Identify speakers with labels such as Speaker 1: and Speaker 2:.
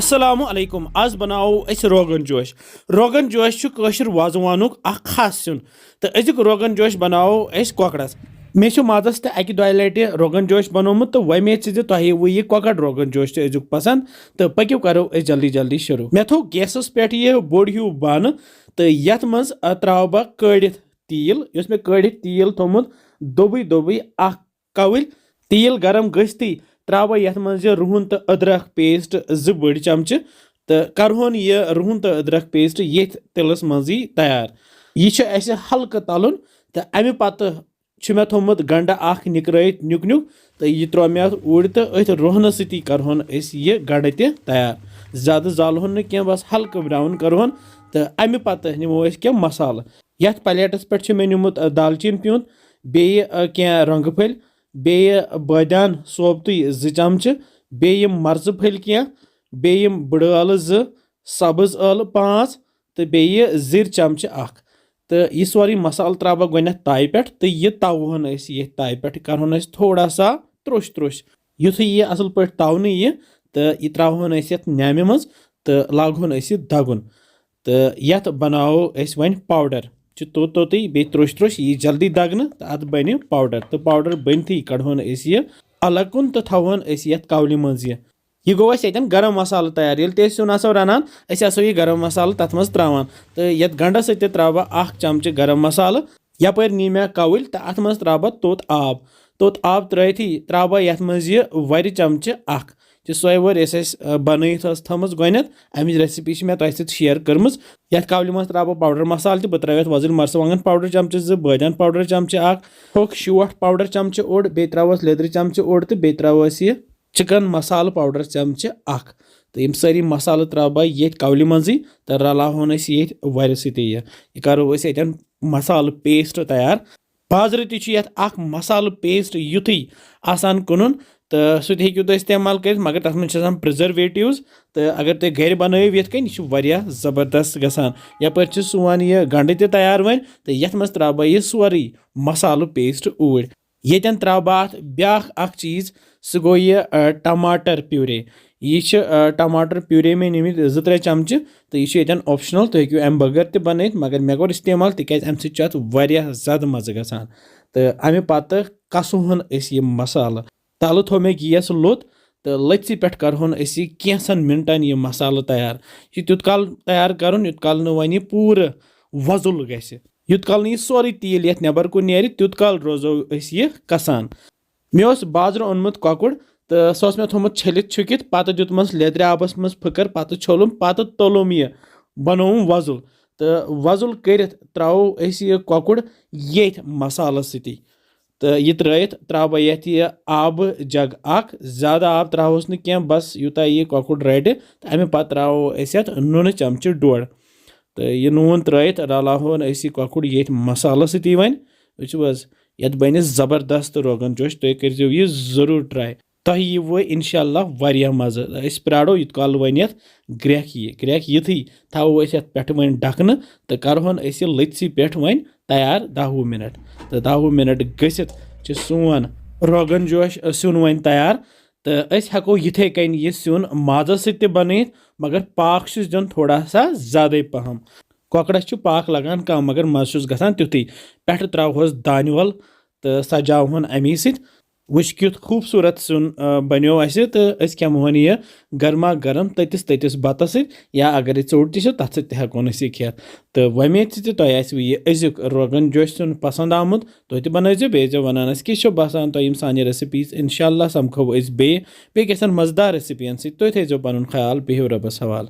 Speaker 1: अस्सलामु अलैकुम आज बनाओ अस रोगन जोश। रोगन जोश कशर वाजवानुक खास सिन तो अजुक रोगन जोश बनाओ अस कॉकड़स। मे माजस अकि दो लटि रोगन जोश बनोमुत तो वमे तुह वो कॉकड़ रोगन जोश अजुक पसंद तो पक्यू करो जल्दी जल्दी शुरू। मे थो गैसस पे यह बोड़ हूँ बान तो यथ मज त्राव बह कड़ित तील मे कड़ित तील थोमुत दोबई दोबई कवल तील गरम गस्ती त्राव यथ मज रुहन तो अदरक पेस्ट 2 बड़ चमच तो करहोन यह रुहन तो अदरक पेस्ट ये तिलस मजी तैयार। यह हल्क तलन तो अमे पत मे थोमुत गंडा निकरत नुक नुक तो यह त्रो मे उड़ तो अथ रोहन सती करहोन यह गंड त तैयार। ज्यादा जालहोन न क्या बस हल्क ब्राउन करहोन तो अमे पत निमो क्या मसाल। यथ प्लेटस पे मे निमुत दालचीन प्यूंत बे क्या रंग फल बे बादान सोबत 2 चमच बे मर्ज फल क्या बे बड़ ٲलव 2 सब्ज ٲलव 5 तो बे जीर चमच 1 तो यह सोरे मसाल त्राव गो ताई पे तो यह तवहन ये ताई पे करहोन थोड़ा सा त्रोश त्रोश युथ यह असल पे तवन यह तो यह त्रावहन ये नामे मज तो लागहन दगुन तो यथ बनाओ वन पाउडर तोत तोत बे त्रोश त्रोश यह जल्दी दगन तो अत बन पाउडर तो पाउडर बनती कड़होन यह अलग कुन तो थवन यथ कवल मज यह गो यन गरम मसाल तैयार ये सिन आसो रनान यह गरम मसाल तथ मज त्रावान तो यथ गंडस सत त्राव 1 चमच गरम मसाल यपर नी मे कवल तो अत मज त्राव तोत आब त्रथी त्राव यथ मज यह वर चमच 1 सोए वर बनत थमज गोनथ अमिच रेसिपी मे तह सत शेयर कर्म यथ कवल मज त्राव पाउडर मसाल बह त्रवथ वजल मर्चवांगन पाउडर चमच 2 बादान पाउडर चमच 1 होक शोठ पाउडर चमच ओड़ बे त्रवस लित्र चमच ओड़ तो बे त्रवस यह चिकन मसाल पाउडर चमच 1 तो यम सारी मसाल त्राव ये कवल मजी तो रलावन ये वर सत यह करो यन मसाल पेस्ट तैयार। बाजर तथ मसाल पेस्ट युथ आसान कुन तो सह हेकू तुम इस्तेमाल कर मगर तथ मन प्रिजर्वेटिव्स तो अगर तुम घर बनव ये यह जबरदस्त गसान यपर सोन यह गंड त तैयार वन तो यथ मज त्राव यह सोरे मसाल पेस्ट ऊर ये त्राव बह ब्या चीज सह गो यह टमाटर प्यूरे यह टमाटर प्यूरे में निमित 2-3 चमच तो यह ऑप्शनल तुम हेकू अम बगैर त बन मगर मे कोर इस्तेमाल तिक अम सत ज्यादा मज़ गसान तो अमे पत कसोहन यह मसाल तल थो मे गैस लोत तो लथि पे करहोन कैंसन मिनटन यह मसाल तैयार यह तुत काल तैयार कर युत काल वन पूर वजुल गि युत काल यह सोरे तील ये नबर कुन नेर तुत काल रोजो यह कसान। मे बाजर ओनमुत कॉकड़ तो सह मे थोमुत छलित छुकित पत दुतमस लेदर आबस मज फकर पत छोलुम पत तोलुम यह बनोवुम वजुल तो वजुल कर त्रावो यह कॉकड़ ये मसाल सती तो यह त्रथ त्राव यह आब जग 1 ज्यादा आब त्रावस न बस यूता यह कॉकड़ रट तो अमे पत त्रावो नून चमच 1.5 तो यह नून त्रथ रलावन कॉकड़ ये मसाल सती वन वुच यत बन जबरदस्त रोगन जोश तुम करो यह जरूर ट्राई तह यह इंशाल्लाह वारिया मज़ प्राड़ो युत काल वन ग्रेक युथी थवो पे वन ढकन तो करहोन लथि पे वन तैयार 10 मिनट तो 10 मिनट गसित सोन रोगन जोश सिन वन तैयार तो हेको यथे कन यह सिन माजा सत बन मगर पाक दिन थोड़ा सा ज़्यादा पहम कॉकड़स पाक लगान कम मगर मज़ गसान तुथी पे त्रावहस दान वल तो सजावहन अमी सत वुच क्युत खूबसूरत सुन बनो तो खेमोहन यह गर्मा गर्म ततिस ततिस बत या अगर चोट तथ हेकोन खेत तो वमेद तुम यह अजुक रोगन जोश सुन पसंद आमुत तुम बनजो बे वनान किस बसान तुम सान रेसिपीज इंशाल्लाह समखो बे गसन मज़ेदार रेसिपियन तुम थो पन ख्याल बिहु रबस हवाल।